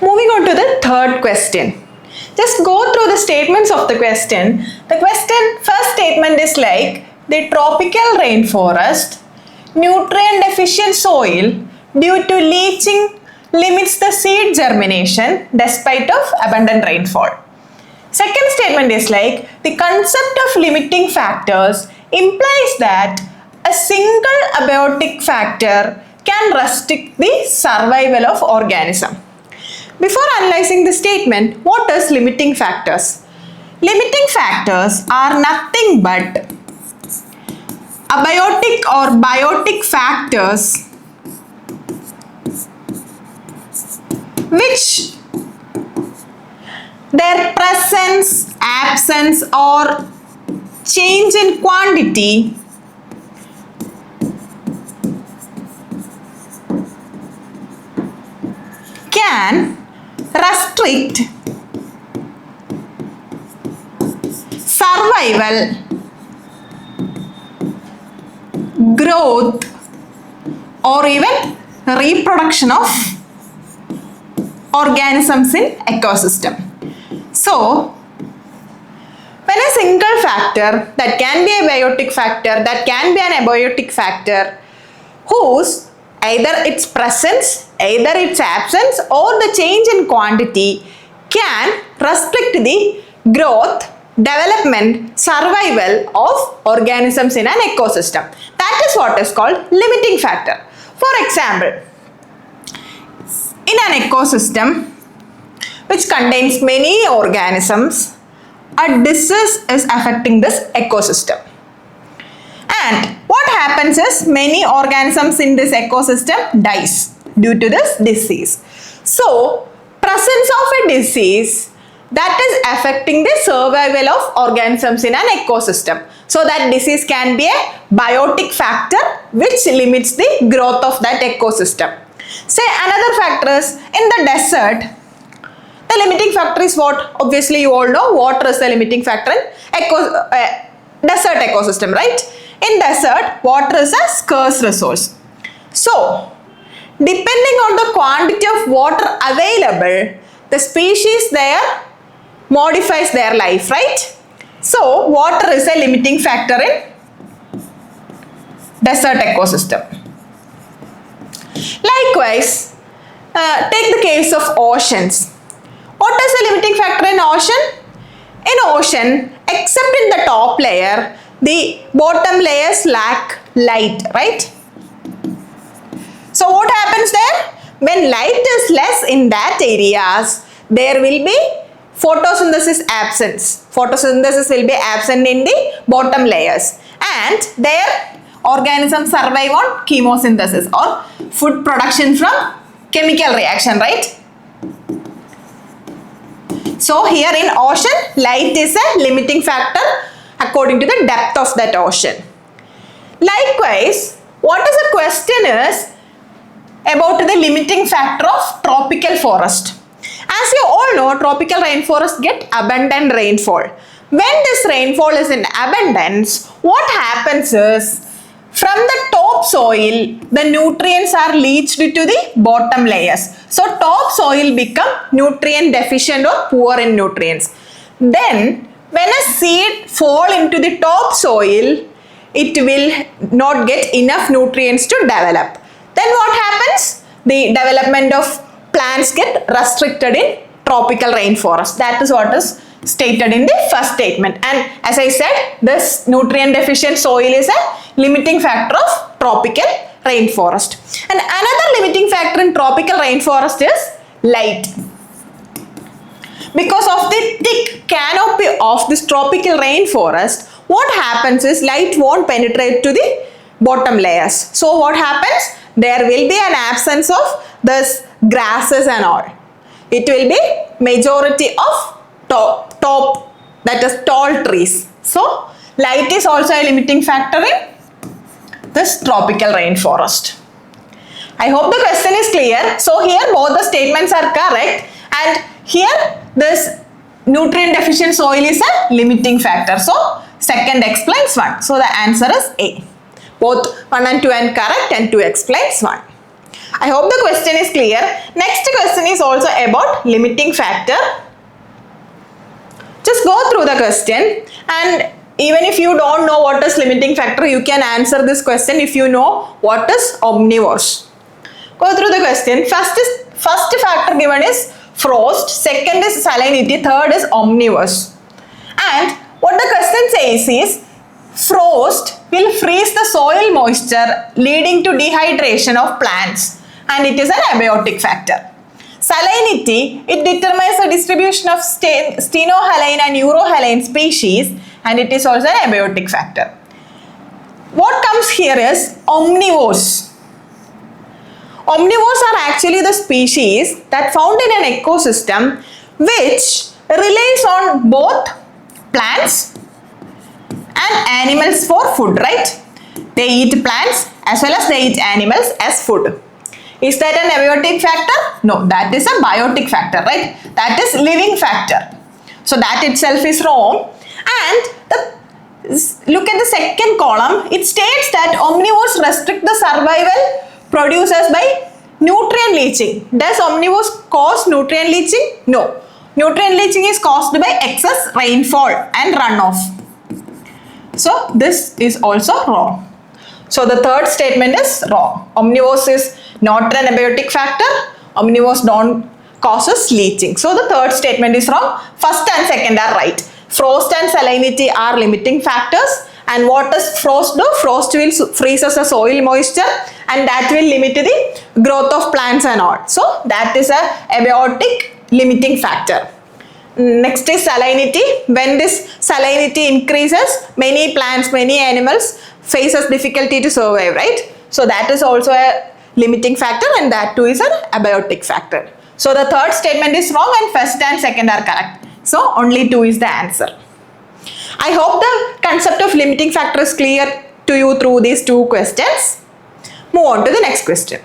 Moving on to the third question. Just go through the statements of the question. The first statement is like the tropical rainforest, nutrient deficient soil due to leaching limits the seed germination despite of abundant rainfall. Second statement is like the concept of limiting factors implies that a single abiotic factor can restrict the survival of organism. Before analyzing the statement, what is limiting factors? Limiting factors are nothing but abiotic or biotic factors which their presence, absence or change in quantity can restrict survival, growth or even reproduction of organisms in ecosystem. So, when a single factor that can be a biotic factor, that can be an abiotic factor, whose either its presence, either its absence or the change in quantity can restrict the growth, development, survival of organisms in an ecosystem. That is what is called limiting factor. For example, in an ecosystem which contains many organisms, a disease is affecting this ecosystem. And what happens is many organisms in this ecosystem dies due to this disease. So, presence of a disease that is affecting the survival of organisms in an ecosystem. So, that disease can be a biotic factor which limits the growth of that ecosystem. Say another factor is in the desert. The limiting factor is what? Obviously, you all know water is the limiting factor in desert ecosystem, right? In desert, water is a scarce resource. So, depending on the quantity of water available, the species there modifies their life, right? So, water is a limiting factor in desert ecosystem. Likewise, take the case of oceans. What is the limiting factor in ocean? In ocean, except in the top layer, the bottom layers lack light, right? So what happens there? When light is less in that areas, there will be photosynthesis absence. Photosynthesis will be absent in the bottom layers, and their organisms survive on chemosynthesis or food production from chemical reaction, right? So here in ocean, light is a limiting factor according to the depth of that ocean. Likewise, what is the question is about the limiting factor of tropical forest. As you all know, tropical rainforests get abundant rainfall. When this rainfall is in abundance, what happens is from the topsoil, the nutrients are leached to the bottom layers. So topsoil become nutrient deficient or poor in nutrients. Then when a seed fall into the topsoil, it will not get enough nutrients to develop. Then what happens? The development of plants get restricted in tropical rainforest. That is what is stated in the first statement. And as I said, this nutrient deficient soil is a limiting factor of tropical rainforest. And another limiting factor in tropical rainforest is light. Because of the thick canopy of this tropical rainforest, what happens is light won't penetrate to the bottom layers. So what happens? There will be an absence of this grasses and all. It will be majority of top that is tall trees. So light is also a limiting factor in this tropical rainforest. I hope the question is clear. So here both the statements are correct, and here this nutrient deficient soil is a limiting factor. So second explains one. So the answer is A. Both 1 and 2 are correct and 2 explains 1. I hope the question is clear. Next question is also about limiting factor. Just go through the question, and even if you don't know what is limiting factor, you can answer this question if you know what is omnivores. Go through the question. First factor given is frost, second is salinity, third is omnivores. And what the question says is frost will freeze the soil moisture leading to dehydration of plants, and it is an abiotic factor. Salinity, it determines the distribution of Stenohaline and Euryhaline species, and it is also an abiotic factor. What comes here is omnivores. Omnivores are actually the species that found in an ecosystem which relies on both plants and animals for food, right? They eat plants as well as they eat animals as food. Is that an abiotic factor? No, that is a biotic factor, right? That is living factor. So that itself is wrong. And look at the second column. It states that omnivores restrict the survival producers by nutrient leaching. Does omnivores cause nutrient leaching? No. Nutrient leaching is caused by excess rainfall and runoff. So this is also wrong. So the third statement is wrong. Omnivores is not an abiotic factor. Omnivores don't causes leaching. So the third statement is wrong. First and second are right. Frost and salinity are limiting factors. And what does frost do? Frost will freezes the soil moisture, and that will limit the growth of plants and all. So that is a abiotic limiting factor. Next is salinity. When this salinity increases, many plants, many animals faces difficulty to survive, right? So that is also a limiting factor, and that too is an abiotic factor. So the third statement is wrong and first and second are correct. So only 2 is the answer. I hope the concept of limiting factor is clear to you through these 2 questions. Move on to the next question.